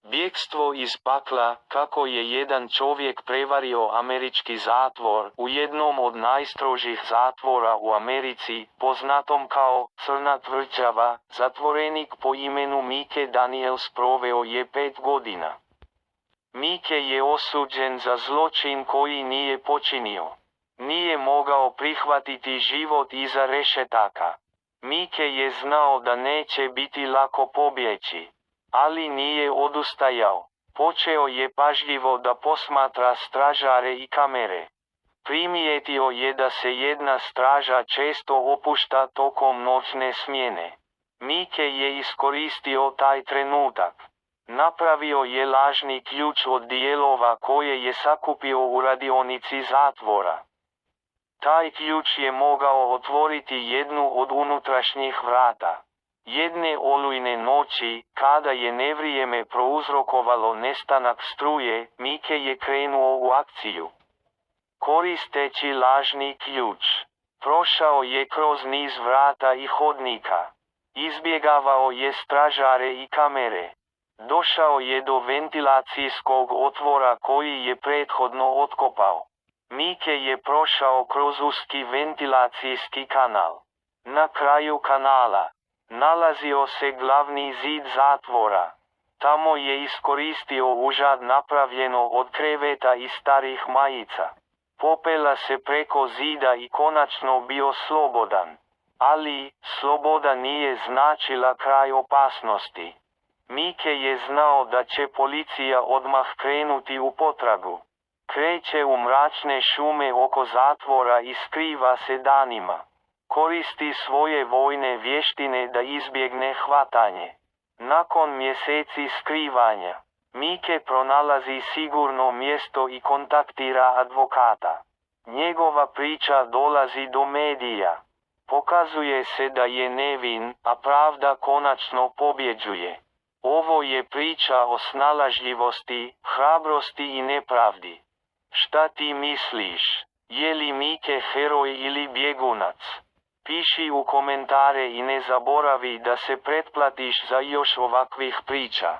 Bjekstvo iz pakla, kako je jedan čovjek prevario američki zatvor, u jednom od najstrožih zatvora u Americi, poznatom kao Crna tvrđava, zatvorenik po imenu Mike Daniels proveo je 5 godina. Mike je osuđen za zločin koji nije počinio. Nije mogao prihvatiti život iza rešetaka. Mike je znao da neće biti lako pobjeći. Ali nije odustajao. Počeo je pažljivo da posmatra stražare i kamere. Primijetio je da se jedna straža često opušta tokom noćne smjene. Mike je iskoristio taj trenutak. Napravio je lažni ključ od dijelova koje je sakupio u radionici zatvora. Taj ključ je mogao otvoriti jednu od unutrašnjih vrata. Jedne olujne noći, kada je nevrijeme prouzrokovalo nestanak struje, Mike je krenuo u akciju. Koristeći lažni ključ, prošao je kroz niz vrata i hodnika. Izbjegavao je stražare i kamere. Došao je do ventilacijskog otvora koji je prethodno otkopao. Mike je prošao kroz uski ventilacijski kanal. Na kraju kanala nalazio se glavni zid zatvora. Tamo je iskoristio užad napravljeno od kreveta i starih majica. Popela se preko zida i konačno bio slobodan. Ali, sloboda nije značila kraj opasnosti. Mike je znao da će policija odmah krenuti u potragu. Kreće u mračne šume oko zatvora i skriva se danima. Koristi svoje vojne vještine da izbjegne hvatanje. Nakon mjeseci skrivanja, Mike pronalazi sigurno mjesto i kontaktira advokata. Njegova priča dolazi do medija. Pokazuje se da je nevin, a pravda konačno pobjeđuje. Ovo je priča o snalažljivosti, hrabrosti i nepravdi. Šta ti misliš? Je li Mike heroj ili bjegunac? Piši u komentare i ne zaboravi da se pretplatiš za još ovakvih priča.